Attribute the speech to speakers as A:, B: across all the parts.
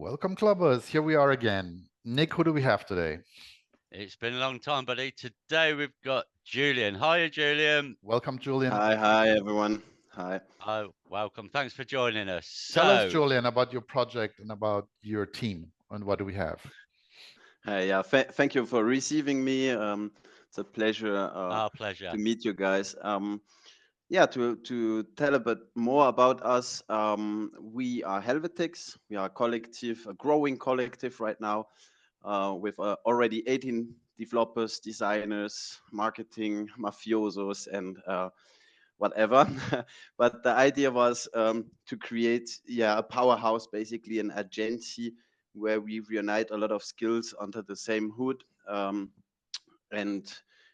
A: Welcome, clubbers. Here we are again. Nick, who do we have today?
B: It's been a long time, buddy. Today we've got Julian. Hiya, Julian.
A: Welcome, Julian.
C: Hi, everyone. Hi.
B: Oh, welcome. Thanks for joining us.
A: Tell us, Julian, about your project and about your team and what do we have?
C: Hi, yeah, thank you for receiving me. It's a pleasure
B: our pleasure
C: to meet you guys. Yeah, to tell a bit more about us, we are HelvetX. We are a collective, a growing collective right now, with already 18 developers, designers, marketing, mafiosos, and whatever. But the idea was to create, a powerhouse, basically an agency where we reunite a lot of skills under the same hood, and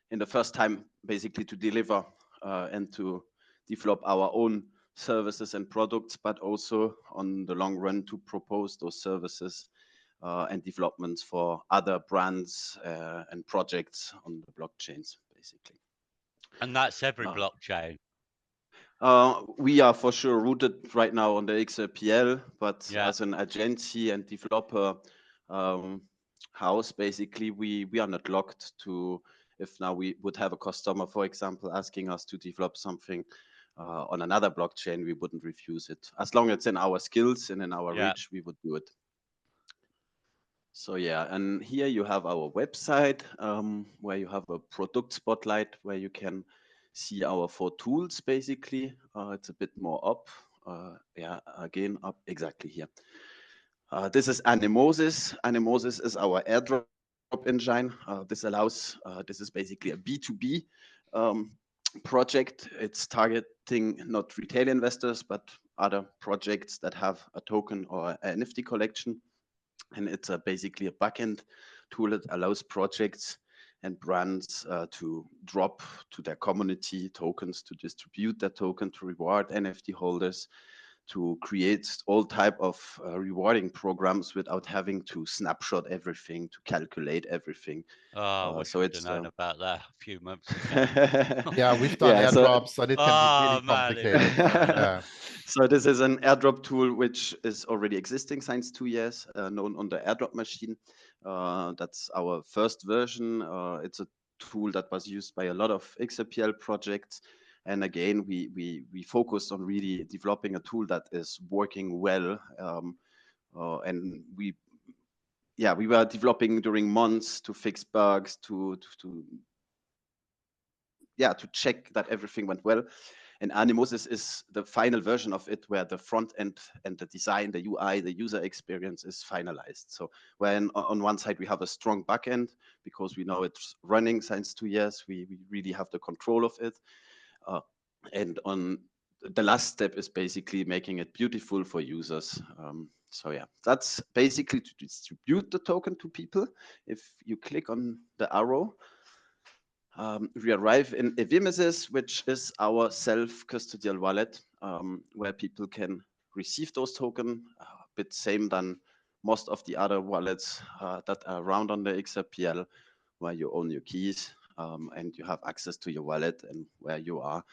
C: in the first time, basically to deliver and to develop our own services and products, but also on the long run to propose those services and developments for other brands and projects on the blockchains, basically.
B: And that's every blockchain.
C: We are for sure rooted right now on the XRPL, but
B: Yeah.
C: as an agency and developer house, basically, we are not locked to, if now we would have a customer, for example, asking us to develop something on another blockchain, we wouldn't refuse it. As long as it's in our skills and in our reach, we would do it. So yeah, and here you have our website where you have a product spotlight where you can see our 4 tools, basically. It's a bit more up. Yeah, again, up exactly here. This is Anemosis. Anemosis is our airdrop engine. This is basically a B2B project. It's targeting not retail investors, but other projects that have a token or an NFT collection. And it's basically a backend tool that allows projects and brands to drop to their community tokens, to distribute that token, to reward NFT holders, to create all type of rewarding programs without having to snapshot everything, to calculate everything.
B: Oh, I wish
C: so
B: we'd
C: it's
B: have known about that a few months ago.
A: Yeah, we've done airdrops and it can be really complicated.
C: Yeah. So this is an airdrop tool which is already existing since 2 years, known on the airdrop machine. That's our first version. It's a tool that was used by a lot of XRPL projects. And again, we focused on really developing a tool that is working well. And we were developing during months to fix bugs, to check that everything went well. And Anemosis is the final version of it, where the front end and the design, the UI, the user experience is finalized. So when on one side we have a strong backend because we know it's running since 2 years, we really have the control of it. And on the last step is basically making it beautiful for users. So yeah, that's basically to distribute the token to people. If you click on the arrow, we arrive in Evimesis, which is our self-custodial wallet, where people can receive those tokens, a bit same than most of the other wallets that are around on the XRPL, where you own your keys and you have access to your wallet, and where you are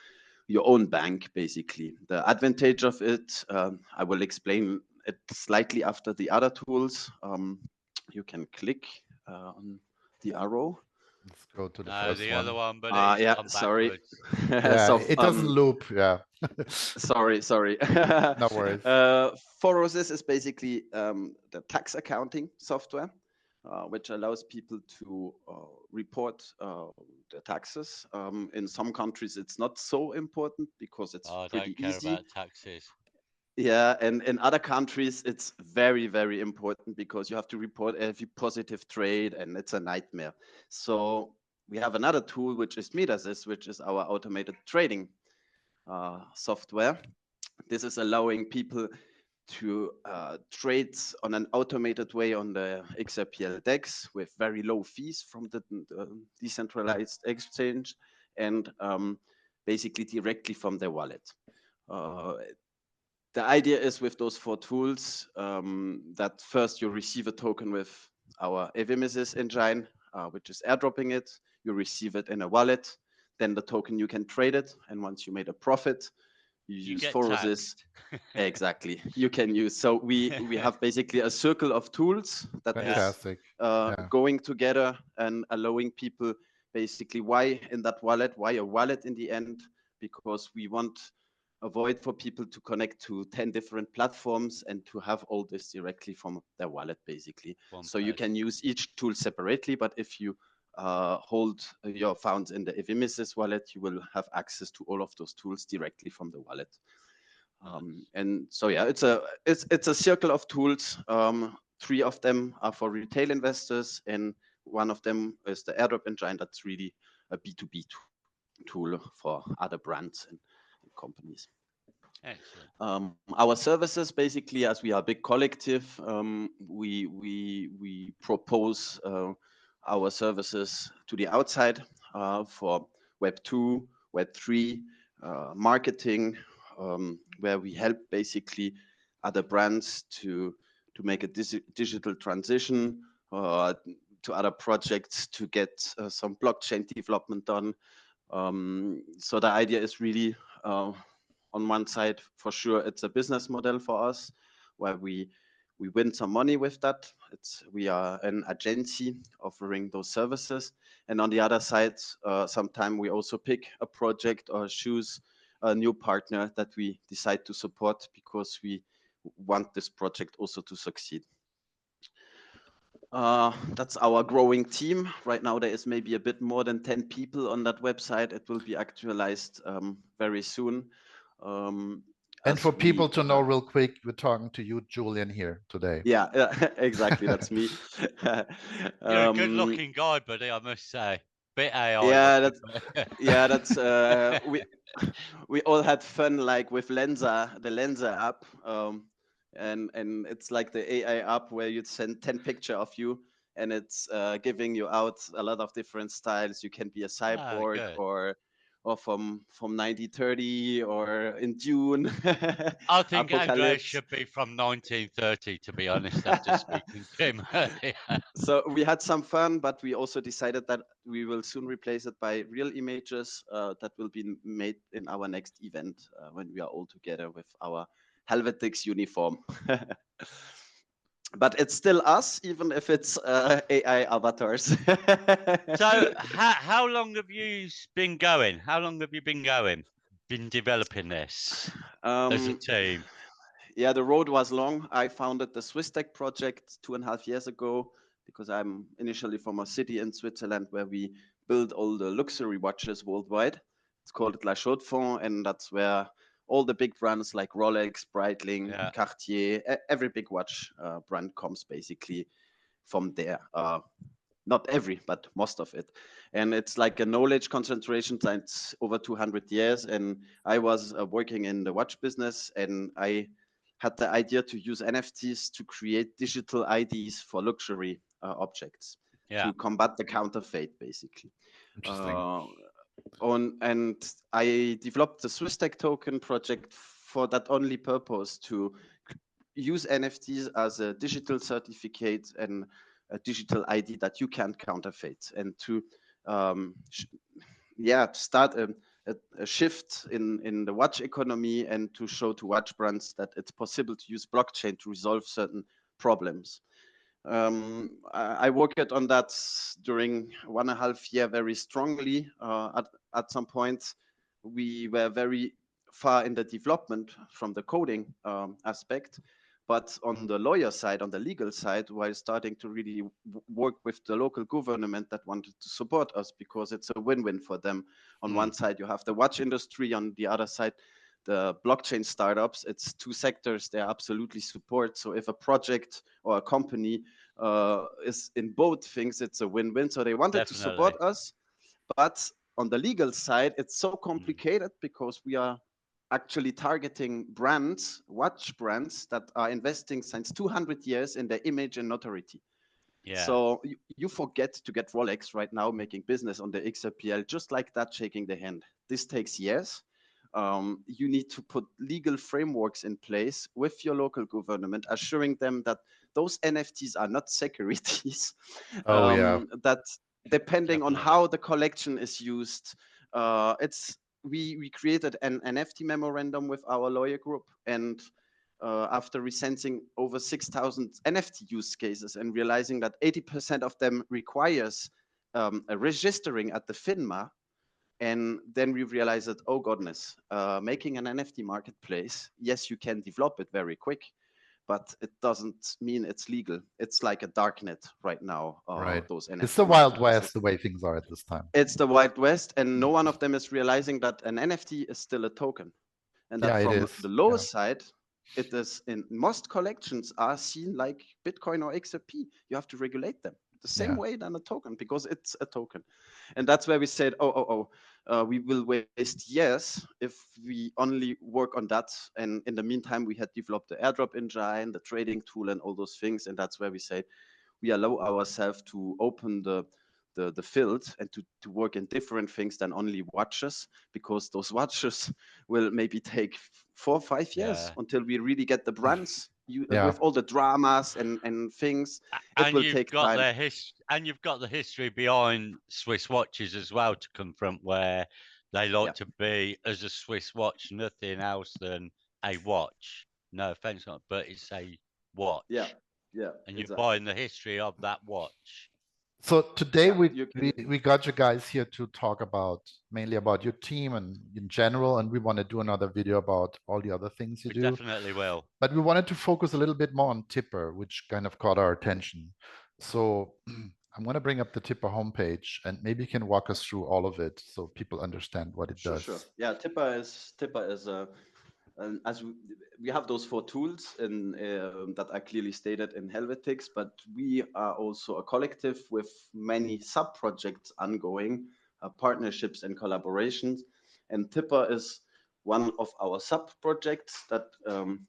C: your own bank, basically. The advantage of it, I will explain it slightly after the other tools. You can click on the arrow.
A: Let's go to the first
B: the
A: one.
B: other one, but
C: yeah, sorry.
A: Yeah,
C: so,
A: it doesn't loop. Yeah.
C: sorry.
A: No worries.
C: Faucets is basically the tax accounting software, which allows people to report their taxes. In some countries, it's not so important because it's pretty
B: don't care
C: easy.
B: about taxes.
C: Yeah, and in other countries, it's very, very important because you have to report every positive trade, and it's a nightmare. So we have another tool, which is Metasys, which is our automated trading software. This is allowing people to trade on an automated way on the XRPL DEX with very low fees from the decentralized exchange, and basically directly from their wallet. The idea is with those 4 tools that first you receive a token with our Evimesis engine, which is airdropping it. You receive it in a wallet. Then the token, you can trade it. And once you made a profit, you
B: You
C: use
B: get
C: Faucets.
B: taxed.
C: Exactly. You can use. So we have basically a circle of tools that is
A: Fantastic. Yeah.
C: going together and allowing people basically why in that wallet, why a wallet in the end, because we want avoid for people to connect to 10 different platforms and to have all this directly from their wallet basically. So you can use each tool separately, but if you hold your funds in the Evimisys wallet, you will have access to all of those tools directly from the wallet. And so yeah, it's a circle of tools. 3 of them are for retail investors, and one of them is the airdrop engine. That's really a B2B tool for other brands and companies.
B: Excellent.
C: Our services, basically, as we are a big collective, we propose our services to the outside for Web 2, Web 3, marketing, where we help basically other brands to make a digital transition, to other projects to get some blockchain development done. So the idea is really, on one side, for sure, it's a business model for us where we win some money with that. We are an agency offering those services. And on the other side, sometimes we also pick a project or choose a new partner that we decide to support because we want this project also to succeed. That's our growing team. Right now, there is maybe a bit more than 10 people on that website. It will be actualized very soon.
A: And for people to know real quick, we're talking to you, Julian, here today.
C: Yeah, exactly. That's me.
B: You're a good-looking guy, buddy, I must say. Bit AI.
C: Yeah, that's we all had fun like with Lensa, the Lensa app, and it's like the AI app where you send 10 pictures of you, and it's giving you out a lot of different styles. You can be a cyborg or from 1930 or in Dune.
B: I think Andreas should be from 1930, to be honest, after speaking to him earlier.
C: So we had some fun, but we also decided that we will soon replace it by real images that will be made in our next event when we are all together with our HelvetX uniform. But it's still us, even if it's AI avatars.
B: So how long have you been going? How long have you been going? Been developing this as a team?
C: Yeah, the road was long. I founded the Swiss Tech project 2.5 years ago because I'm initially from a city in Switzerland where we build all the luxury watches worldwide. It's called La Chaux de Fonds, and that's where all the big brands like Rolex, Breitling, Cartier, every big watch brand comes basically from there. Not every, but most of it. And it's like a knowledge concentration since over 200 years. And I was working in the watch business, and I had the idea to use NFTs to create digital IDs for luxury objects to combat the counterfeit, basically.
A: Interesting.
C: And I developed the Swiss Tech Token project for that only purpose, to use NFTs as a digital certificate and a digital ID that you can't counterfeit, and to start a shift in the watch economy and to show to watch brands that it's possible to use blockchain to resolve certain problems. I worked on that during 1.5 years very strongly. At some point, we were very far in the development from the coding aspect. But on the lawyer side, on the legal side, while starting to really work with the local government that wanted to support us, because it's a win-win for them. On one side, you have the watch industry. On the other side, the blockchain startups. It's 2 sectors they absolutely support. So if a project or a company is in both things, it's a win-win. So they wanted to support us. But on the legal side, it's so complicated because we are actually targeting brands, watch brands that are investing since 200 years in their image and notoriety. So you forget to get Rolex right now making business on the XRPL, just like that, shaking the hand. This takes years. You need to put legal frameworks in place with your local government, assuring them that those NFTs are not securities. That depending on how the collection is used, it's we created an NFT memorandum with our lawyer group, and after recensing over 6,000 NFT use cases and realizing that 80% of them requires a registering at the FINMA, and then we realized that, oh goodness, making an NFT marketplace, yes, you can develop it very quick, but it doesn't mean it's legal. It's like a dark net right now.
A: Right.
C: Those NFT
A: It's the Wild
C: marketplaces.
A: West, the way things are at this time.
C: It's the Wild West, and no one of them is realizing that an NFT is still a token. And that from the lower side, it is in most collections are seen like Bitcoin or XRP. You have to regulate them the same way than a token, because it's a token. And that's where we said, we will waste years if we only work on that. And in the meantime, we had developed the airdrop engine, the trading tool, and all those things. And that's where we said we allow ourselves to open the field and to work in different things than only watches, because those watches will maybe take 4 or 5 years until we really get the brands with all the dramas and things. It will take time.
B: And you've got the history behind Swiss watches as well to confront, where they like to be, as a Swiss watch, nothing else than a watch. No offense, but it's a watch.
C: Yeah.
B: And you're buying the history of that watch.
A: So today we got you guys here to talk mainly about your team and in general, and we want to do another video about all the other things you do.
B: Definitely will.
A: But we wanted to focus a little bit more on Tipper, which kind of caught our attention. So I'm going to bring up the Tipper homepage, and maybe you can walk us through all of it so people understand what it does.
C: Sure. Yeah, Tipper is as we have those 4 tools in that are clearly stated in HelvetX, but we are also a collective with many sub-projects ongoing, partnerships and collaborations. And Tipper is one of our sub-projects that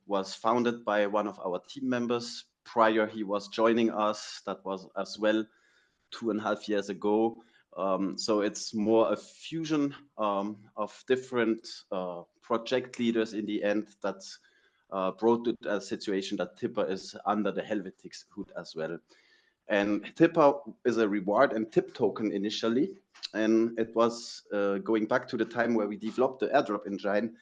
C: was founded by one of our team members. Prior, he was joining us. That was as well 2.5 years ago. So it's more a fusion of different project leaders in the end that brought to a situation that Tipper is under the HelvetX hood as well. And Tipper is a reward and tip token initially. And it was going back to the time where we developed the airdrop engine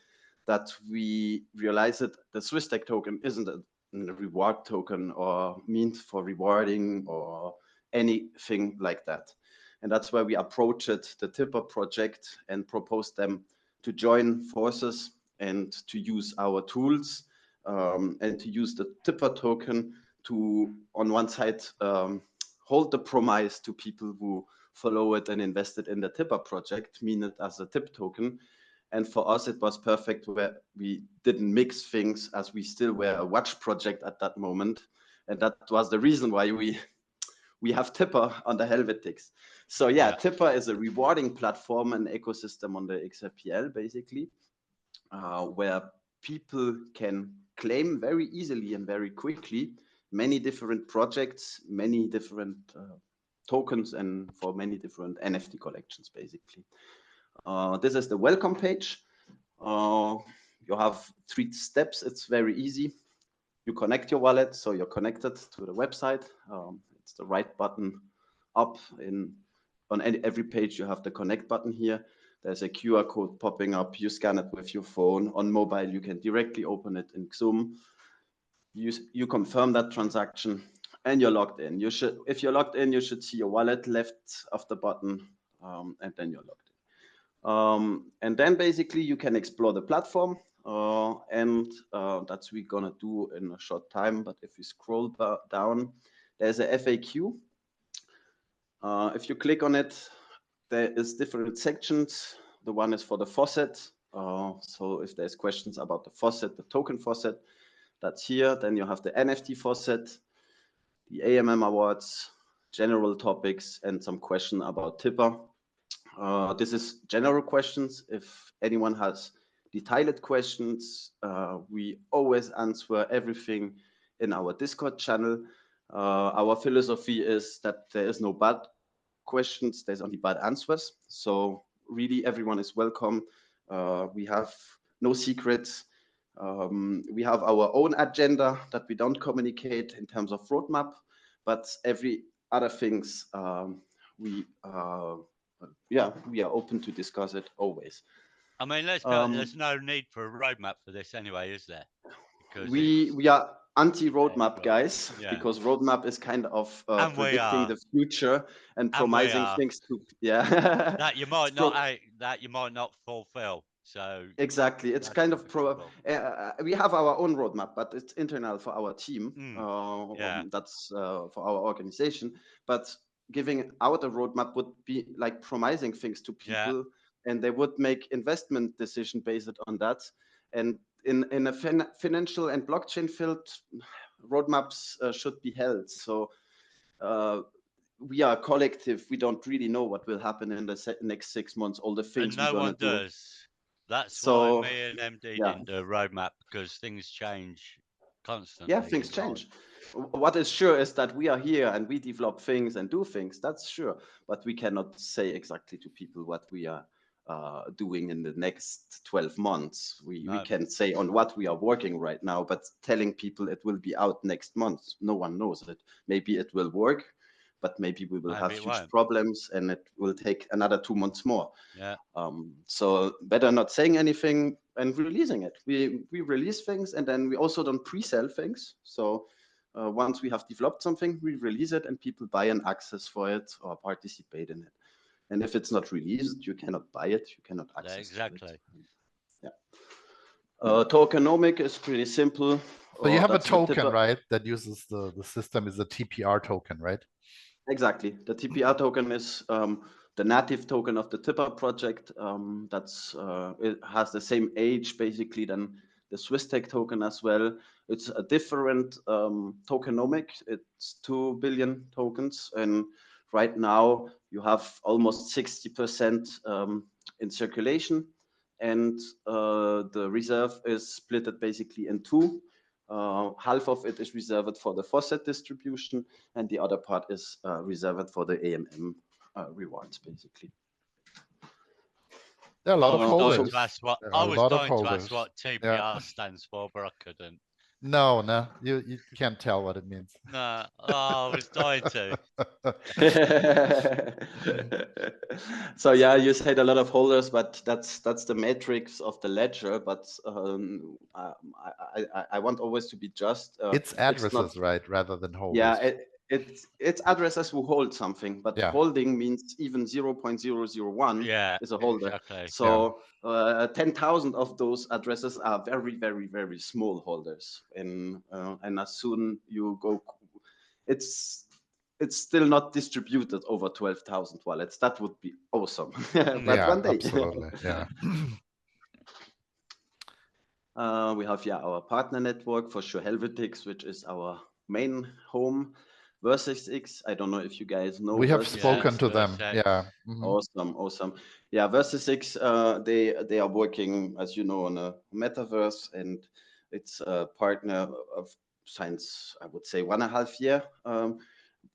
C: that we realized that the Swiss tech token isn't a reward token or means for rewarding or anything like that. And that's where we approached the Tipper project and proposed them to join forces and to use our tools and to use the Tipper token to, on one side, hold the promise to people who follow it and invested in the Tipper project, mean it as a tip token. And for us, it was perfect where we didn't mix things, as we still were a watch project at that moment. And that was the reason why we have Tipper on the HelvetX. So yeah, Tipper is a rewarding platform and ecosystem on the XRPL, basically, where people can claim very easily and very quickly many different projects, many different tokens, and for many different NFT collections, basically. This is the welcome page. You have 3 steps. It's very easy. You connect your wallet, so you're connected to the website. It's the right button up. On every page, you have the connect button here. There's a QR code popping up. You scan it with your phone. On mobile, you can directly open it in Zoom. You confirm that transaction, and you're logged in. If you're logged in, you should see your wallet left of the button, and then you're logged in. And then basically you can explore the platform, and that's we're gonna do in a short time. But if you scroll down, there's a FAQ. If you click on it, there is different sections. The one is for the faucet. So if there's questions about the faucet, the token faucet, that's here. Then you have the NFT faucet, the AMM Awards, general topics, and some question about Tipper. This is general questions. If anyone has detailed questions, we always answer everything in our Discord channel. Our philosophy is that there is no bad questions, there's only bad answers. So really everyone is welcome. We have no secrets. We have our own agenda that we don't communicate in terms of roadmap, but every other things we are open to discuss it always.
B: I mean, let's go. There's no need for a roadmap for this anyway, is there? Because
C: we are anti-roadmap
B: April.
C: guys,
B: Yeah.
C: because roadmap is kind of
B: And we
C: predicting
B: are.
C: the future and
B: And we
C: promising
B: are.
C: things to
B: That you might not fulfill. So
C: exactly, it's
B: that's
C: kind of
B: predictable.
C: we have our own roadmap, but it's internal for our team.
B: Yeah.
C: That's for our organization. But giving out a roadmap would be like promising things to people,
B: Yeah.
C: and they would make investment decision based on that. And in a financial and blockchain field, roadmaps should be held. So we are collective. We don't really know what will happen in the next 6 months, all the things
B: And
C: we're
B: no
C: gonna
B: one
C: do.
B: does. That's why
C: So
B: me and MD
C: yeah,
B: didn't do a roadmap, because things change constantly.
C: yeah, things change. What is sure is that we are here and we develop things and do things. That's sure, but we cannot say exactly to people what we are doing in the next 12 months. We can say on what we are working right now, but telling people it will be out next month, no one knows it. Maybe it will work, but maybe we will have huge problems and it will take another 2 months more.
B: Yeah.
C: So better not saying anything and releasing it. We release things, and then we also don't pre-sell things. So once we have developed something, we release it and people buy an access for it or participate in it. And if it's not released, you cannot buy it, you cannot access
B: exactly.
C: it. Yeah. Tokenomic is pretty simple.
A: So you have a token, right, that uses the system is a TPR token, right?
C: Exactly. The TPR token is the native token of the Tipper project. It has the same age basically than the SwissTech token as well. It's a different tokenomic. It's 2 billion tokens, and right now you have almost 60% in circulation, and the reserve is split basically in two. Half of it is reserved for the faucet distribution, and the other part is reserved for the AMM rewards, basically.
A: There are a lot of holders.
B: I was dying to ask what TPR stands for, but I couldn't.
A: No, you can't tell what it means.
B: No, I was dying to.
C: So yeah, you said a lot of holders, but that's the matrix of the ledger. But I want always to be just.
A: It's addresses, right, rather than holders.
C: Yeah, it's addresses who hold something, but holding means even 0.001 is a holder.
B: Exactly.
C: So 10,000 of those addresses are very, very, very small holders. And as soon you go, it's still not distributed over 12,000 wallets. That would be awesome. But one day.
A: Absolutely. Yeah.
C: We have our partner network, for sure, HelvetX, which is our main home. VersusX, I don't know if you guys know.
A: We have spoken to them. Yeah.
C: Awesome. Yeah, VersusX, they are working, as you know, on a metaverse, and it's a partner of since, I would say, 1.5 years.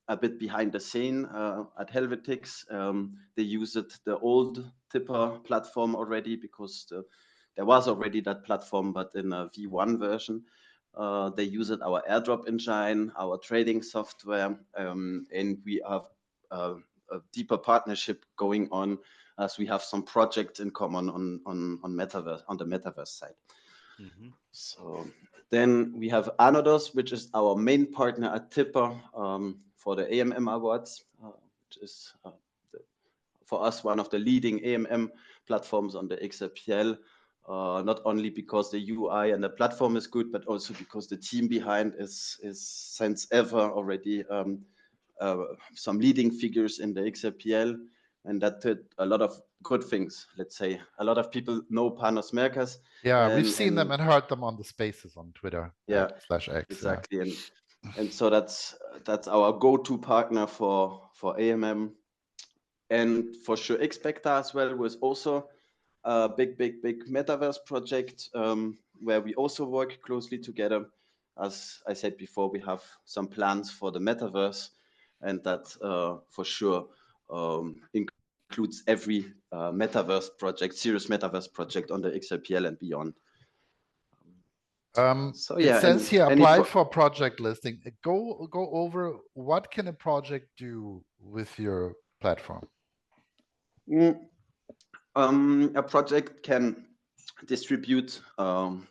C: A bit behind the scene at HelvetX. They used the old Tipper platform already, because there was already that platform, but in a V1 version. They used our airdrop engine, our trading software, and we have a deeper partnership going on, as we have some projects in common on metaverse, on the metaverse side. So then we have Anodos, which is our main partner at Tipper for the AMM Awards, which is for us one of the leading AMM platforms on the XRPL. Not only because the UI and the platform is good, but also because the team behind is since ever already some leading figures in the XRPL, and that did a lot of good things. Let's say a lot of people know Panos Merkas.
A: Yeah, we've seen them and heard them on the spaces on Twitter.
C: Yeah,
A: /X.
C: Exactly, and so that's our go-to partner for AMM, and for sure Xpecta as well was also a big metaverse project where we also work closely together. As I said before, we have some plans for the metaverse, and that for sure includes every serious metaverse project on the XRPL and beyond.
A: So yeah, it says here, apply for project listing. Go over what can a project do with your platform.
C: A project can distribute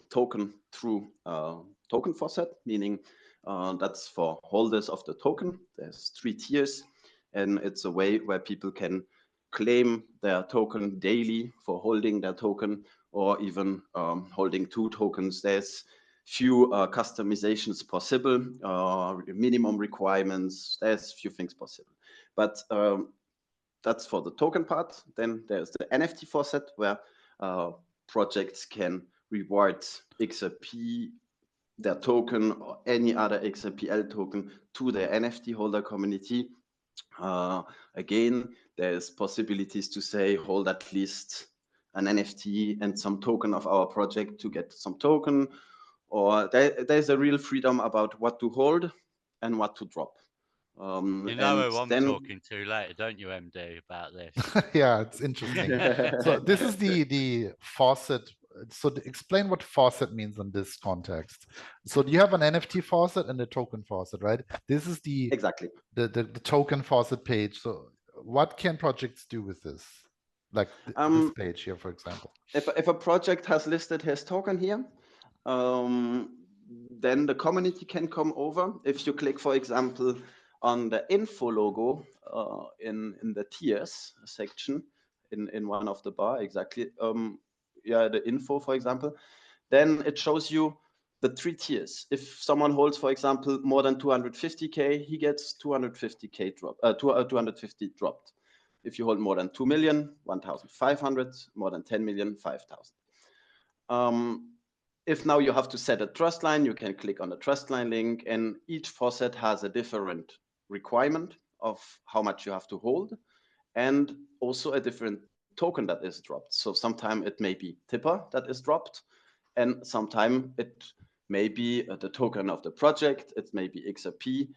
C: token through token faucet, meaning that's for holders of the token. There's 3 tiers, and it's a way where people can claim their token daily for holding their token, or even holding 2 tokens. There's few customizations possible, minimum requirements. There's few things possible, but that's for the token part. Then there's the NFT faucet, where projects can reward XRP, their token, or any other XRPL token to their NFT holder community. Again, there's possibilities to say hold at least an NFT and some token of our project to get some token, or there's a real freedom about what to hold and what to drop.
B: You know who I'm talking to later, don't you, MD, about this?
A: Yeah, it's interesting. So this is the faucet. So explain what faucet means in this context. So you have an NFT faucet and a token faucet, right? This is the
C: exactly
A: the token faucet page. So what can projects do with this? Like this page here, for example.
C: If a project has listed his token here, then the community can come over. If you click, for example, on the info logo in the tiers section in one of the bar, exactly, yeah, the info, for example, then it shows you the 3 tiers. If someone holds, for example, more than 250K, he gets 250K drop, 250 dropped. If you hold more than 2 million, 1,500, more than 10 million, 5,000. If now you have to set a trust line, you can click on the trust line link, and each faucet has a different requirement of how much you have to hold, and also a different token that is dropped. So sometimes it may be Tipper that is dropped, and sometimes it may be the token of the project, it may be XRP.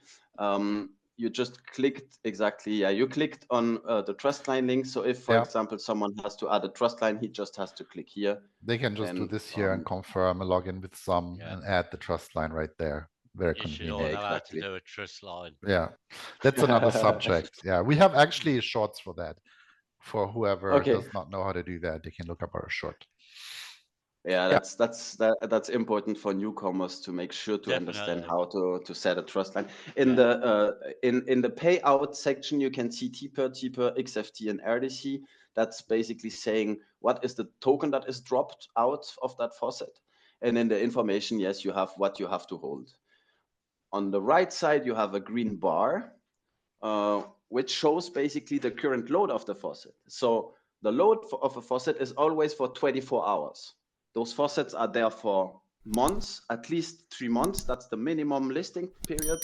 C: You just clicked you clicked on the trust line link. So if, for example, someone has to add a trust line, he just has to click here.
A: They can just do this here and confirm a login with some and add the trust line right there. Very convenient.
B: You should all know how to do a trust line.
A: Yeah, that's another subject. Yeah, we have actually shorts for that. For whoever does not know how to do that, they can look up our short.
C: Yeah, that's important for newcomers to make sure to understand how to set a trust line. In the in the payout section, you can see TPR, XFT, and RDC. That's basically saying what is the token that is dropped out of that faucet. And in the information, yes, you have what you have to hold. On the right side, you have a green bar, which shows basically the current load of the faucet. So the load of a faucet is always for 24 hours. Those faucets are there for months, at least 3 months. That's the minimum listing period.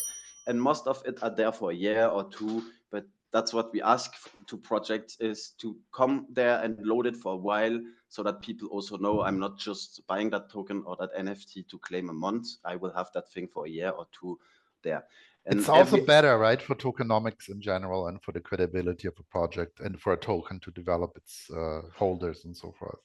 C: And most of it are there for a year or 2. But that's what we ask to projects, is to come there and load it for a while, so that people also know I'm not just buying that token or that NFT to claim a month. I will have that thing for a year or 2 there.
A: And it's also better, right, for tokenomics in general, and for the credibility of a project, and for a token to develop its holders and so forth.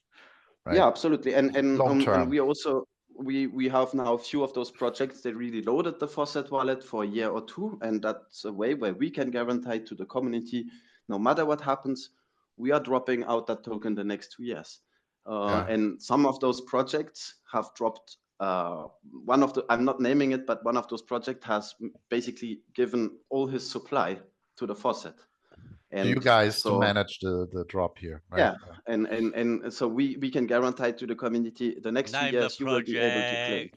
A: Right?
C: Yeah, absolutely. And
A: long-term.
C: we also we have now a few of those projects that really loaded the faucet wallet for a year or 2, and that's a way where we can guarantee to the community, no matter what happens, we are dropping out that token the next 2 years. And some of those projects have dropped. One of the, I'm not naming it, but one of those projects has basically given all his supply to the faucet.
A: And you guys to manage the drop here, right?
C: Yeah, and so we can guarantee to the community the next 2 years you will be able to claim.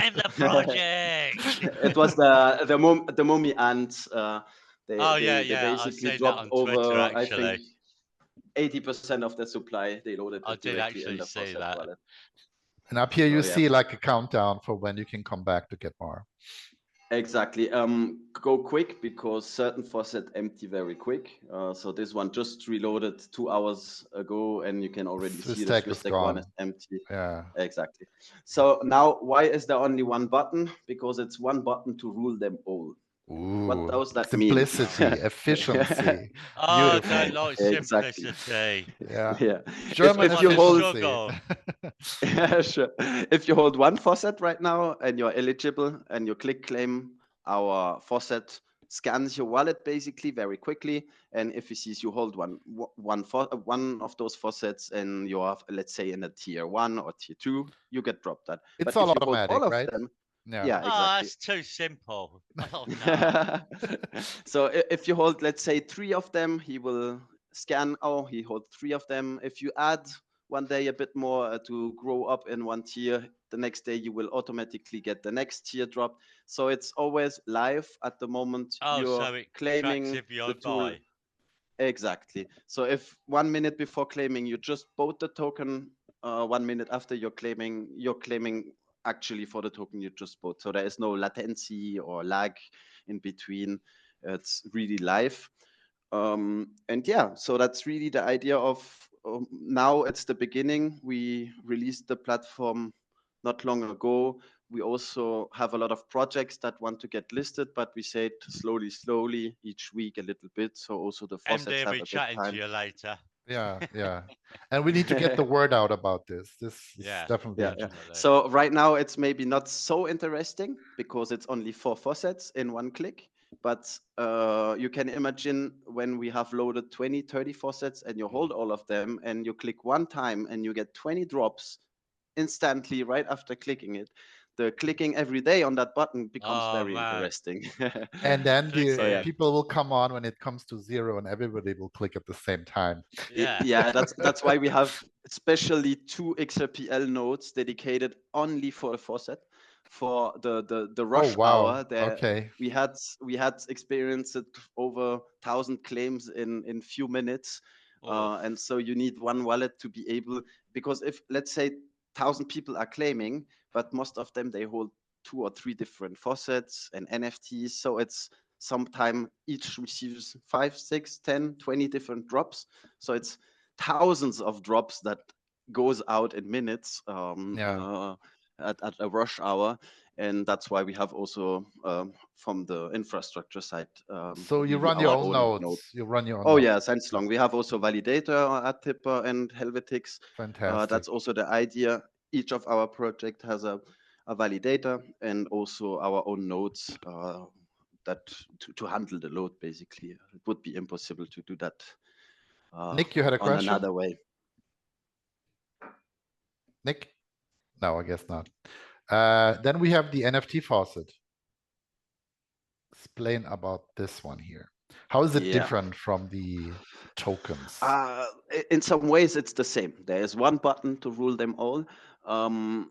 B: Name the project.
C: It was the Mummy Ants. They basically dropped over Twitter, I think 80% of the supply. They loaded it directly in the faucet wallet.
A: And up here you see like a countdown for when you can come back to get more.
C: Exactly. Go quick, because certain faucets empty very quick. So this one just reloaded 2 hours ago, and you can already see the Swiss Tech one is empty.
A: Yeah,
C: exactly. So now, why is there only one button? Because it's one button to rule them all.
A: Ooh,
C: what does that
A: simplicity,
C: mean?
A: efficiency.
B: Oh, don't like simplicity.
A: Yeah.
C: German if you hold, yeah, sure. If you hold one faucet right now and you're eligible and you click claim our faucet, scans your wallet basically very quickly, and if he sees you hold one of those faucets and you are, let's say, in a tier 1 or tier 2, you get dropped that.
A: It's
C: But
A: all
C: if you hold
A: automatic,
C: all of
A: right?
C: them,
A: Yeah.
C: yeah,
B: Oh,
C: exactly.
B: that's too simple. Oh, no.
C: So if you hold, let's say, 3 of them, he will scan. Oh, he holds 3 of them. If you add one day a bit more to grow up in one tier, the next day you will automatically get the next tier drop. So it's always live at the moment
B: Oh,
C: you're
B: so it tracks
C: claiming
B: if you're
C: the tool.
B: buy.
C: Exactly. So if 1 minute before claiming you just bought the token, 1 minute after you're claiming actually for the token you just bought. So there is no latency or lag in between. It's really live. And yeah, so that's really the idea of now it's the beginning. We released the platform not long ago. We also have a lot of projects that want to get listed, but we say it slowly, each week a little bit. So also the faucets
B: MD will
C: have
B: be
C: a bit
B: chatting to
C: time.
B: you later.
A: Yeah. And we need to get the word out about this. This is
B: Yeah,
A: definitely
C: Yeah.
B: definitely.
C: So right now it's maybe not so interesting because it's only 4 faucets in one click. But you can imagine when we have loaded 20, 30 faucets and you hold all of them and you click one time and you get 20 drops instantly right after clicking it. The clicking every day on that button becomes
B: Oh,
C: very
B: man.
C: interesting.
A: And then the
C: So, yeah.
A: people will come on when it comes to 0 and everybody will click at the same time.
B: Yeah.
C: Yeah, that's why we have especially 2 XRPL nodes dedicated only for the faucet. For the rush hour, there
A: Okay.
C: we had experienced it over 1,000 claims in few minutes, and so you need one wallet to be able, because if let's say 1,000 people are claiming, but most of them they hold 2 or 3 different faucets and NFTs, so it's sometime each receives 5, 6, 10, 20 different drops. So it's thousands of drops that goes out in minutes at a rush hour. And that's why we have also from the infrastructure side.
A: So you run your own nodes. You run your own
C: Oh
A: nodes.
C: yeah, thanks long. We have also validator at TPR and HelvetX.
A: Fantastic.
C: That's also the idea. Each of our project has a validator and also our own nodes that to handle the load. Basically, it would be impossible to do that.
A: Nick, you had a
C: on
A: question?
C: another way.
A: Nick? No, I guess not. Then we have the NFT faucet. Explain about this one here. How is it different from the tokens?
C: In some ways, it's the same. There is one button to rule them all. When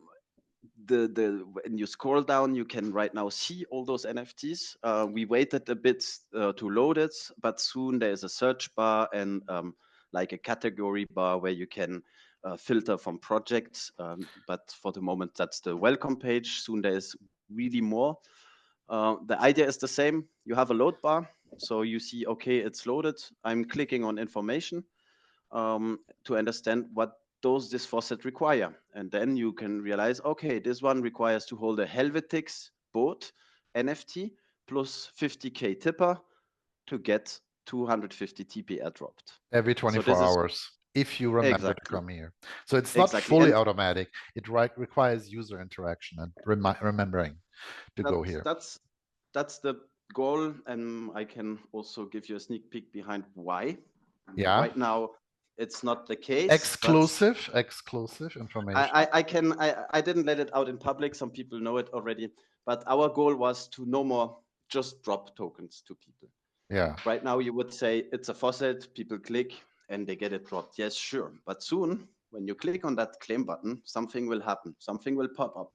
C: you scroll down, you can right now see all those NFTs. We waited a bit to load it, but soon there's a search bar and like a category bar where you can filter from projects. But for the moment, that's the welcome page. Soon there's really more. The idea is the same. You have a load bar. So you see, okay, it's loaded. I'm clicking on information to understand what does this faucet require. And then you can realize, okay, this one requires to hold a HelvetX boat NFT plus 50K tipper to get 250 TPR dropped.
A: Every 24 hours, if you remember to come here. So it's not fully automatic. It requires user interaction and remembering to go here.
C: That's the goal. And I can also give you a sneak peek behind why.
A: Yeah.
C: Right now, it's not the case.
A: Exclusive information.
C: I didn't let it out in public. Some people know it already. But our goal was to no more just drop tokens to people.
A: Yeah.
C: Right now, you would say it's a faucet. People click and they get it dropped. Yes, sure. But soon, when you click on that claim button, something will happen. Something will pop up.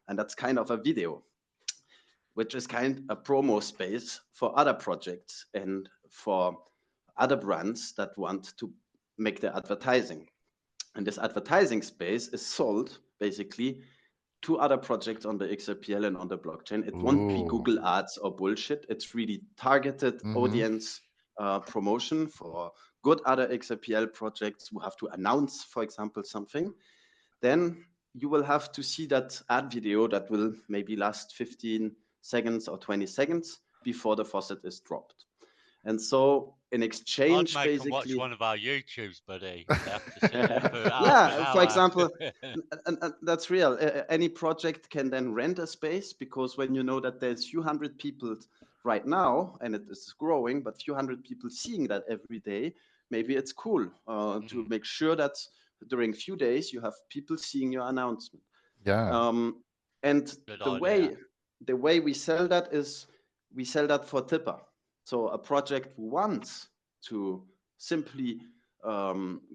C: And that's kind of a video, which is kind of a promo space for other projects and for other brands that want to make their advertising. And this advertising space is sold basically to other projects on the XRPL and on the blockchain. It won't be Google ads or bullshit. It's really targeted audience promotion for good other XRPL projects who have to announce, for example, something. Then you will have to see that ad video that will maybe last 15 seconds or 20 seconds before the faucet is dropped. And so in exchange,
B: I'd make them watch one of our YouTubes, buddy. They have to sit there for
C: yeah, for example, and that's real. Any project can then rent a space, because when you know that there's few hundred people right now, and it is growing, but few hundred people seeing that every day, maybe it's cool to make sure that during few days you have people seeing your announcement.
A: Yeah.
C: And
B: Good
C: the
B: idea.
C: way we sell that is we sell that for tipper. So a project who wants to simply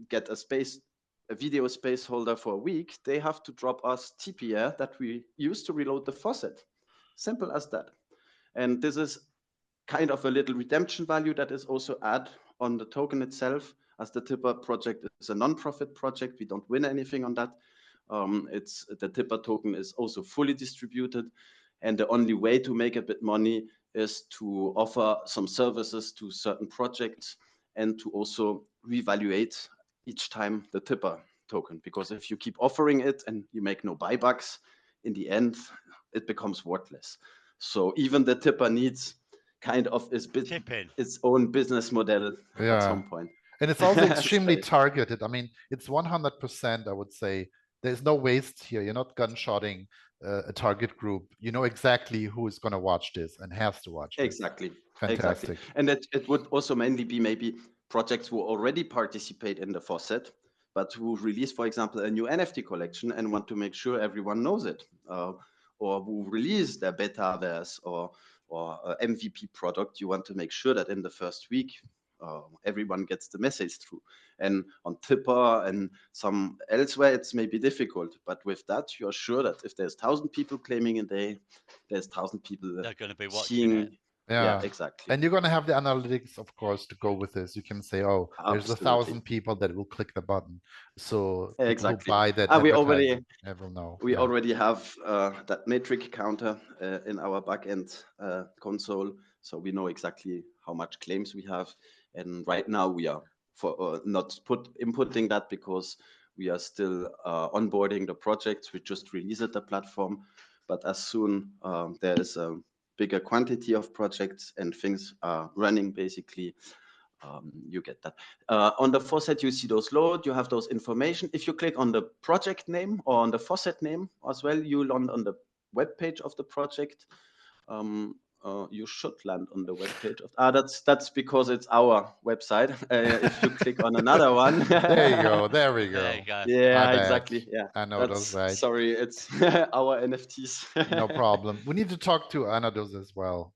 C: get a video space holder for a week, they have to drop us TPR that we use to reload the faucet. Simple as that. And this is kind of a little redemption value that is also add on the token itself, as the tipper project is a non-profit project. We don't win anything on that. It's the tipper token is also fully distributed, and the only way to make a bit money is to offer some services to certain projects and to also reevaluate each time the tipper token, because if you keep offering it and you make no buybacks, in the end it becomes worthless. So even the tipper needs kind of
B: Tipping.
C: its own business model at some point.
A: And it's also extremely
C: So,
A: targeted. I mean, it's 100%, I would say. There's no waste here. You're not gunshotting a target group. You know exactly who is going to watch this and has to watch this.
C: exactly.
A: Fantastic.
C: And it would also mainly be maybe projects who already participate in the faucet, but who release, for example, a new NFT collection and want to make sure everyone knows it, or who release their betaverse or MVP product. You want to make sure that in the first week everyone gets the message through. And on Tipper and some elsewhere, it's maybe difficult, but with that, you're sure that if there's 1,000 people claiming a day, there's 1,000 people
B: They're going to be watching
C: seeing.
B: it.
C: Yeah, exactly.
A: And you're going to have the analytics, of course, to go with this. You can say, oh, there's
C: Absolutely.
A: 1,000 people that will click the button. So people
C: Exactly.
A: who buy that
C: We
A: advertising will know.
C: We already have that metric counter in our backend console, so we know exactly how much claims we have. And right now we are not inputting that because we are still onboarding the projects. We just released the platform, but as soon there is a bigger quantity of projects and things are running, basically, you get that. On the faucet, you see those load, you have those information. If you click on the project name or on the faucet name as well, you land on the web page of the project. You should land on the web page of that's because it's our website. If you click on another one,
A: there you go. There we go.
B: There you go.
C: Yeah, exactly. Yeah,
A: I know those, right?
C: Sorry, it's our NFTs.
A: No problem. We need to talk to Anados as well.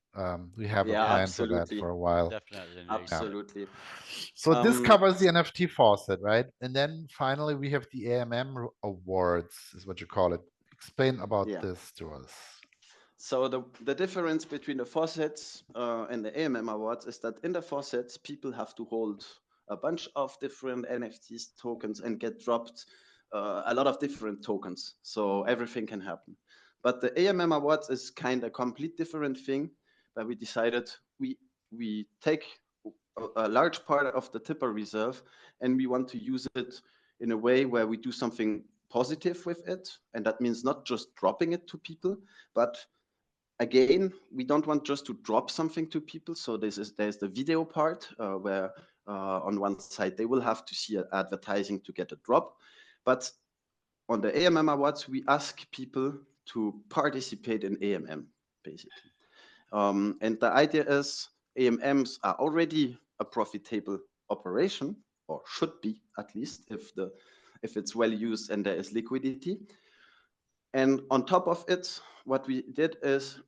A: We have a plan for that for a while.
B: Definitely.
C: Absolutely.
A: So this covers the NFT faucet, right? And then finally we have the AMM Awards, is what you call it. Explain about this to us.
C: So the difference between the faucets and the AMM Awards is that in the faucets, people have to hold a bunch of different NFTs tokens and get dropped a lot of different tokens. So everything can happen. But the AMM Awards is kind of a complete different thing, where we decided we take a large part of the tipper reserve and we want to use it in a way where we do something positive with it. And that means not just dropping it to people, but again, we don't want just to drop something to people. So there's the video part where on one side they will have to see advertising to get a drop. But on the AMM Awards, we ask people to participate in AMM, basically. And the idea is AMMs are already a profitable operation, or should be at least, if it's well used and there is liquidity. And on top of it, what we did is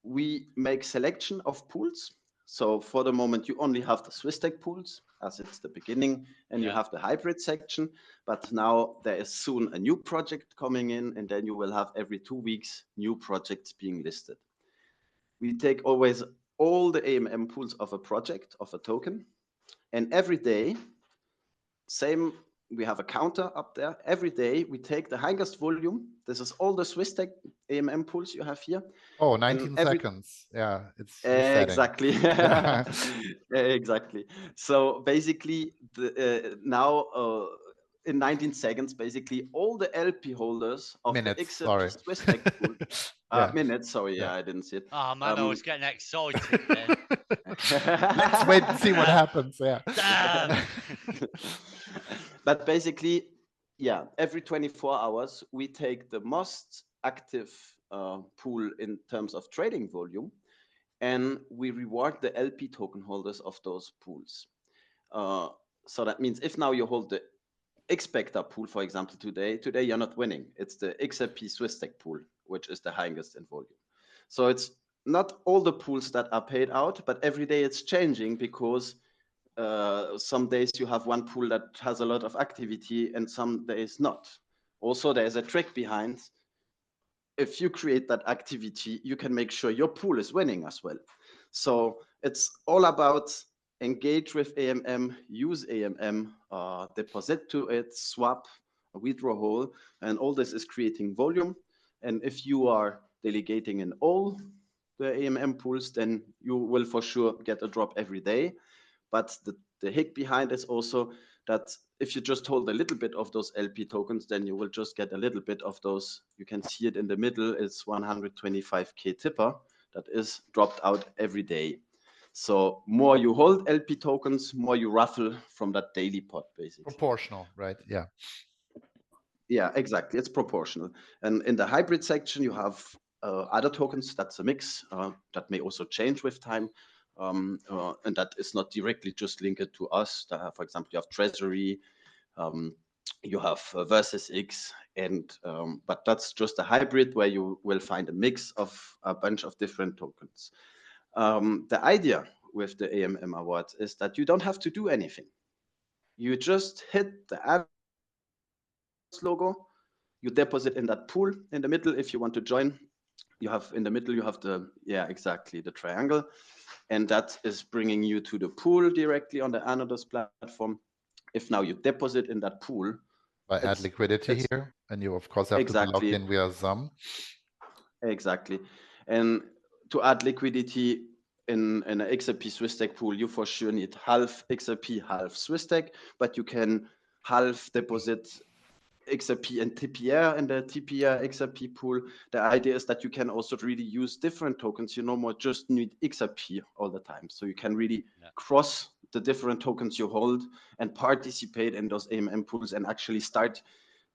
C: we make selection of pools. So for the moment, you only have the Swiss tech pools, as it's the beginning, and you have the hybrid section. But now there is soon a new project coming in, and then you will have every 2 weeks new projects being listed. We take always all the AMM pools of a project, of a token, and every day, we have a counter up there. Every day we take the highest volume. This is all the Swiss tech AMM pools you have here.
A: Oh, 19 seconds. Yeah, it's
C: exactly. Exactly. So basically, now in 19 seconds, basically all the LP holders of the XRP Swiss tech pool. Minutes, sorry, I didn't see it.
B: Oh man, I was getting excited then.
A: Let's wait and see what happens. Yeah.
B: Damn.
C: But basically, every 24 hours, we take the most active pool in terms of trading volume, and we reward the LP token holders of those pools. So that means if now you hold the Expector pool, for example, today you're not winning. It's the XRP SwissTech pool, which is the highest in volume. So it's not all the pools that are paid out, but every day it's changing because some days you have one pool that has a lot of activity and some days not. Also, there's a trick behind. If you create that activity, you can make sure your pool is winning as well. So it's all about engage with AMM, use AMM, deposit to it, swap, withdrawal, and all this is creating volume. And if you are delegating in all the AMM pools, then you will for sure get a drop every day. But the hick behind is also that if you just hold a little bit of those LP tokens, then you will just get a little bit of those. You can see it in the middle. It's 125K tipper that is dropped out every day. So more you hold LP tokens, more you ruffle from that daily pot, basically.
A: Proportional, right? Yeah.
C: Yeah, exactly. It's proportional. And in the hybrid section, you have other tokens. That's a mix that may also change with time. And that is not directly just linked to us. For example, you have Treasury, you have Versus X, and but that's just a hybrid where you will find a mix of a bunch of different tokens. The idea with the AMM Awards is that you don't have to do anything. You just hit the ads logo, you deposit in that pool in the middle if you want to join. You have in the middle, you have the, yeah, exactly, the triangle. And that is bringing you to the pool directly on the Anodos platform. If now you deposit in that pool,
A: I add liquidity here, and you of course have to be logged in via Zoom.
C: Exactly. And to add liquidity in an XRP SwissTech pool, you for sure need half XRP, half SwissTech, but you can half deposit XRP and TPR in the TPR XRP pool. The idea is that you can also really use different tokens. You no more just need XRP all the time. So you can really cross the different tokens you hold and participate in those AMM pools and actually start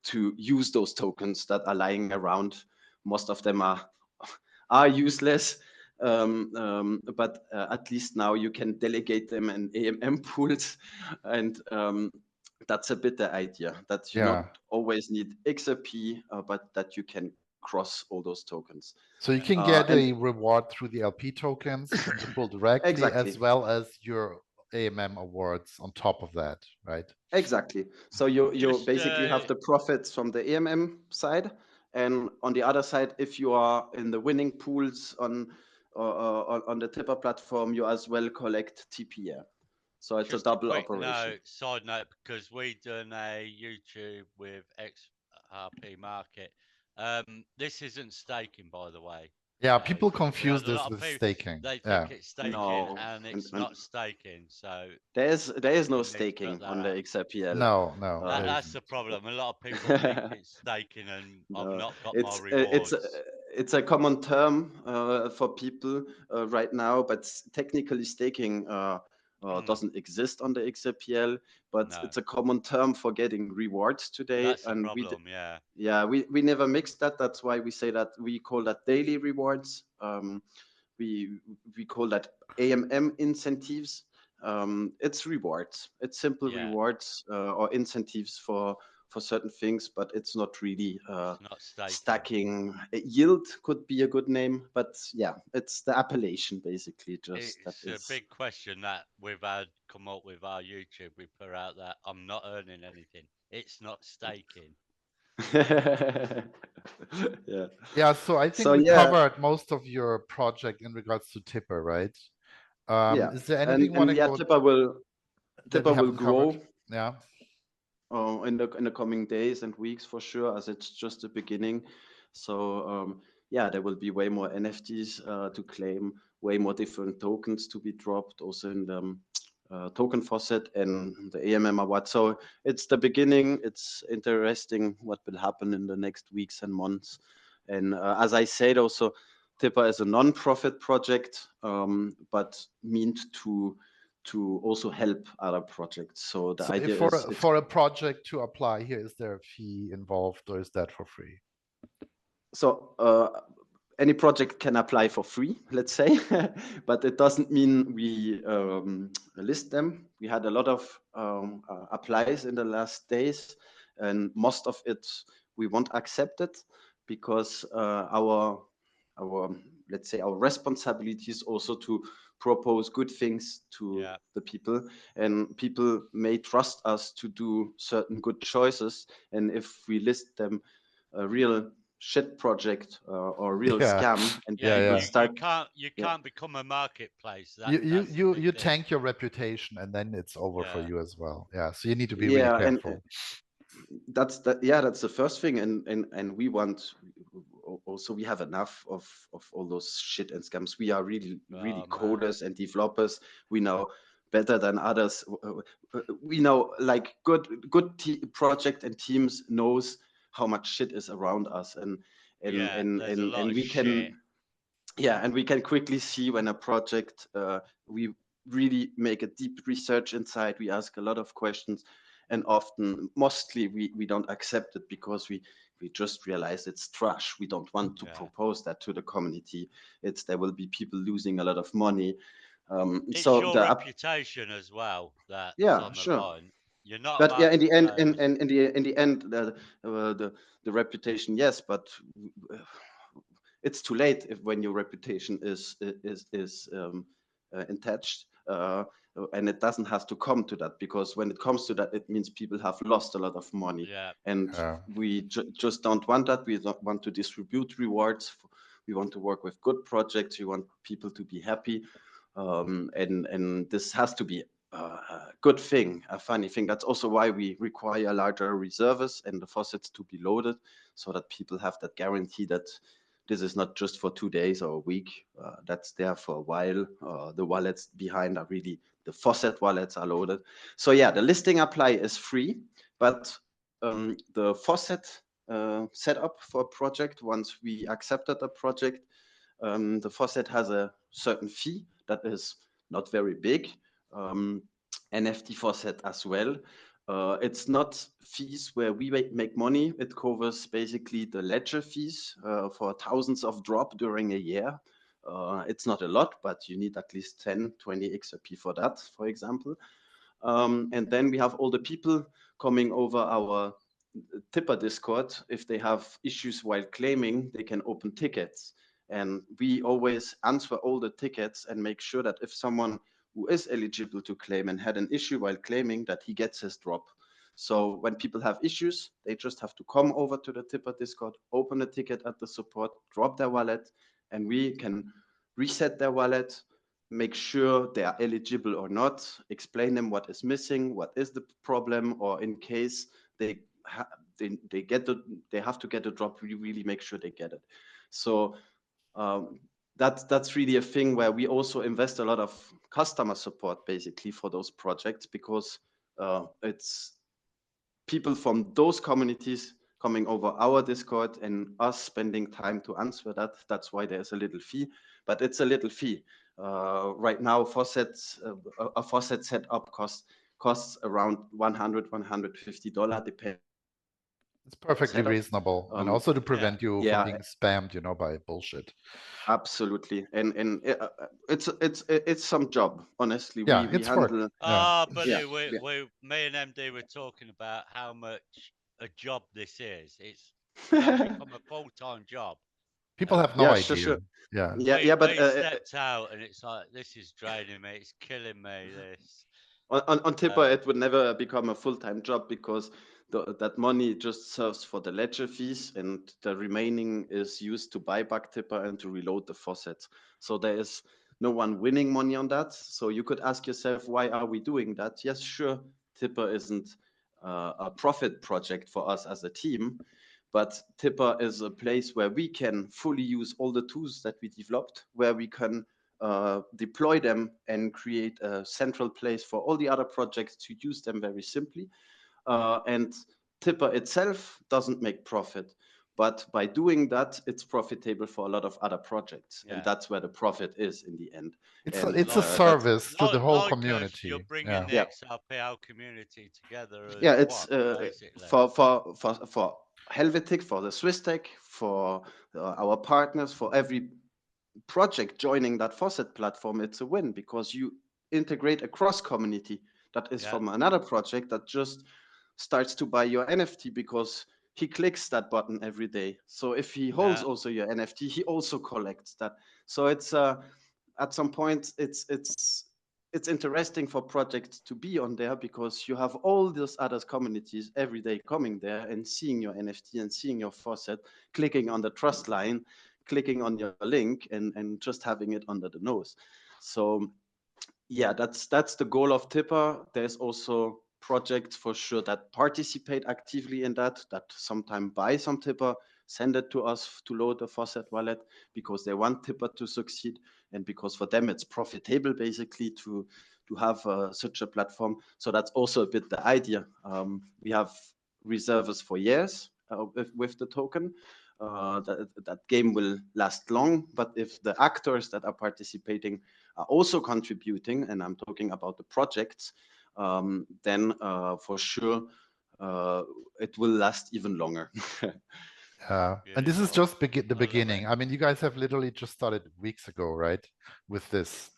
C: to use those tokens that are lying around. Most of them are useless, but at least now you can delegate them in AMM pools, and that's a bit the idea, that you not always need XRP, but that you can cross all those tokens.
A: So you can get a reward through the LP tokens from the pool directly,
C: exactly,
A: as well as your AMM awards on top of that, right?
C: Exactly. So you basically have the profits from the AMM side, and on the other side, if you are in the winning pools on the Tipper platform, you as well collect TPR. So it's just a double operation.
B: Side note, because we done a YouTube with XRP Market. This isn't staking, by the way.
A: Yeah, people confuse this with staking.
B: They think it's staking, and it's not staking. So
C: there is no staking on the XRPL.
A: No,
B: that's the problem. A lot of people think it's staking, and I've not got my rewards.
C: It's a common term for people right now, but technically staking doesn't exist on the XRPL, but it's a common term for getting rewards today.
B: That's the problem,
C: we never mixed that. That's why we say that we call that daily rewards. We call that AMM incentives. It's rewards. It's simple rewards or incentives for certain things, but it's not really stacking. Yield could be a good name, but yeah, it's the appellation basically. Just
B: it's a big question that we've had come up with our YouTube. We put out that I'm not earning anything. It's not staking.
A: Yeah. So I think we covered most of your project in regards to Tipper, right? Is there anything you want to go?
C: Tipper will grow.
A: Covered? Yeah.
C: In the coming days and weeks for sure, as it's just the beginning. So yeah, there will be way more NFTs to claim, way more different tokens to be dropped, also in the token faucet and the AMM Award. So it's the beginning. It's interesting what will happen in the next weeks and months. And as I said, also Tipper is a non-profit project, but meant to also help other projects. So the idea is
A: for a project to apply here, is there a fee involved, or is that for free?
C: So any project can apply for free, let's say, but it doesn't mean we list them. We had a lot of applies in the last days, and most of it we won't accept it because our let's say our responsibility is also to propose good things to the people, and people may trust us to do certain good choices, and if we list them a real shit project or real scam, and people start
B: you can't become a marketplace.
A: You tank your reputation, and then it's over for you as well. So you need to be really careful.
C: And that's the first thing, and we want also, we have enough of all those shit and scams. We are really coders and developers. We know better than others. We know, like, good project and teams knows how much shit is around us, and we can and we can quickly see when a project we really make a deep research inside. We ask a lot of questions, and often, mostly, we don't accept it because we just realize it's trash. We don't want to propose that to the community. There will be people losing a lot of money.
B: It's
C: so
B: your reputation as well that's on the line. You're not,
C: but in the end, in the end, the reputation, yes, but it's too late when your reputation is attached, and it doesn't have to come to that, because when it comes to that, it means people have lost a lot of money, and we just don't want that. We don't want to distribute rewards. We want to work with good projects. We want people to be happy, and this has to be a good thing, a funny thing. That's also why we require larger reserves and the faucets to be loaded, so that people have that guarantee that this is not just for 2 days or a week. That's there for a while. The wallets behind are really, the faucet wallets are loaded. So yeah, the listing apply is free, but the faucet setup for a project, once we accepted a project, the faucet has a certain fee that is not very big. NFT faucet as well. It's not fees where we make money. It covers basically the ledger fees for thousands of drop during a year. It's not a lot, but you need at least 10, 20 XRP for that, for example. And then we have all the people coming over our Tipper Discord. If they have issues while claiming, they can open tickets. And we always answer all the tickets and make sure that if someone who is eligible to claim and had an issue while claiming, that he gets his drop. So when people have issues, they just have to come over to the Tipper Discord, open a ticket at the support, drop their wallet, and we can reset their wallet, make sure they are eligible or not, explain them what is missing, what is the problem, or in case they have to get a drop, we really make sure they get it. So that's really a thing where we also invest a lot of customer support, basically, for those projects, because it's people from those communities coming over our Discord and us spending time to answer that. That's why there's a little fee, but it's a little fee. Right now, a faucet setup costs around $100-$150, depending.
A: It's perfectly reasonable, and also to prevent you from being spammed, by bullshit.
C: Absolutely, and it's some job, honestly.
A: It's
C: handle.
B: Buddy, me and MD were talking about how much a job this is. It's become a full-time job.
A: People have no idea.
C: Sure.
B: But stepped out, and it's like, this is draining me. It's killing me. This
C: on Tipper, it would never become a full-time job, because that money just serves for the ledger fees, and the remaining is used to buy back Tipper and to reload the faucets. So there is no one winning money on that. So you could ask yourself, why are we doing that? Yes, sure, Tipper isn't a profit project for us as a team, but Tipper is a place where we can fully use all the tools that we developed, where we can deploy them and create a central place for all the other projects to use them very simply. And Tipper itself doesn't make profit. But by doing that, it's profitable for a lot of other projects,
B: Yeah.
C: and that's where the profit is in the end.
A: It's
C: And
A: a
C: that's
A: service to the whole
B: Like
A: community.
B: you're bringing
A: Yeah.
B: the
C: Yeah.
B: XRPL community together as
C: Yeah, it's
B: one, basically.
C: for HelvetX, for the Swiss Tech, for our partners, for every project joining that faucet platform, it's a win because you integrate a cross community that is
B: Yeah.
C: from another project that just starts to buy your NFT because he clicks that button every day. So if he holds
B: Yeah.
C: also your NFT, he also collects that. So it's at some point it's interesting for projects to be on there because you have all those other communities every day coming there and seeing your NFT and seeing your faucet, clicking on the trust line, clicking on your link and just having it under the nose. So yeah, that's the goal of Tipper. There's also projects for sure that participate actively in that sometimes buy some Tipper, send it to us to load the faucet wallet because they want Tipper to succeed and because for them it's profitable basically to have such a platform. So that's also a bit the idea. We have reserves for years with the token. That game will last long, but if the actors that are participating are also contributing, and I'm talking about the projects, then for sure it will last even longer.
A: And this is just the
B: I love
A: beginning.
B: it.
A: I mean, you guys have literally just started weeks ago, right? With this.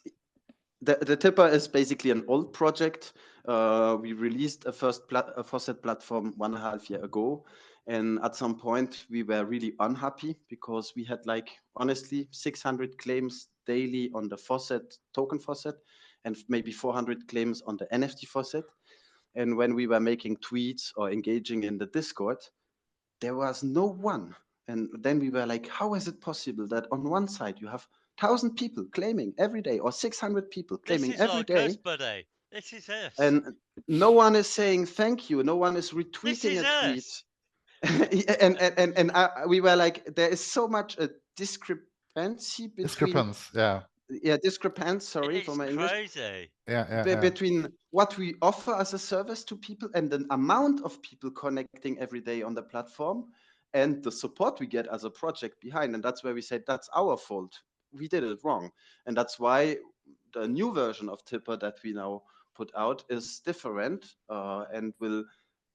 C: The Tipper is basically an old project. We released a faucet platform 1.5 years ago. And at some point, we were really unhappy because we had honestly, 600 claims daily on the token faucet, and maybe 400 claims on the NFT faucet. And when we were making tweets or engaging in the Discord, there was no one. And then we were like, how is it possible that on one side you have 1,000 people claiming every day or 600 people claiming
B: This is
C: every
B: like
C: day,
B: us, buddy. This is us.
C: and no one is saying thank you, no one is
B: This
C: retweeting
B: is
C: a tweet.
B: us.
C: We were like, there is so much a discrepancy between sorry for
B: It's
C: my English,
B: crazy.
C: between what we offer as a service to people and the amount of people connecting every day on the platform and the support we get as a project behind. And that's where we said that's our fault. We did it wrong. And that's why the new version of Tipper that we now put out is different and will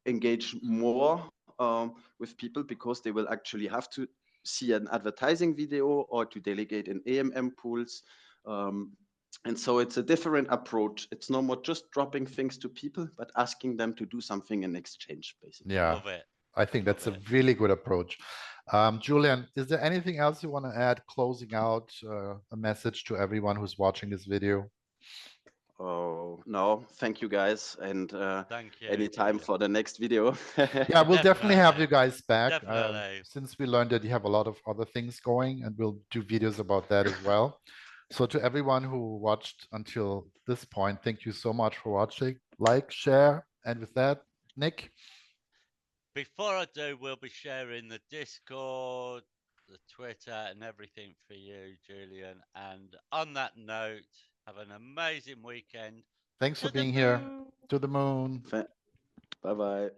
C: engage more with people because they will actually have to see an advertising video or to delegate in AMM pools. And so it's a different approach. It's no more just dropping things to people, but asking them to do something in exchange, basically.
A: Yeah,
B: Love it.
A: I think that's a really good approach. Julian, is there anything else you want to add, closing out a message to everyone who's watching this video?
C: Oh, no, thank you guys. And
B: Thank you.
C: anytime for the next video.
A: Yeah, we'll definitely have you guys back.
B: Definitely.
A: Since we learned that you have a lot of other things going, and we'll do videos about that as well. So to everyone who watched until this point, thank you so much for watching. Like, share, and with that, Nick.
B: Before I do, we'll be sharing the Discord, the Twitter, and everything for you, Julian. And on that note, have an amazing weekend.
A: Thanks for
B: To the
A: being here.
B: moon.
A: To the moon.
C: Bye-bye.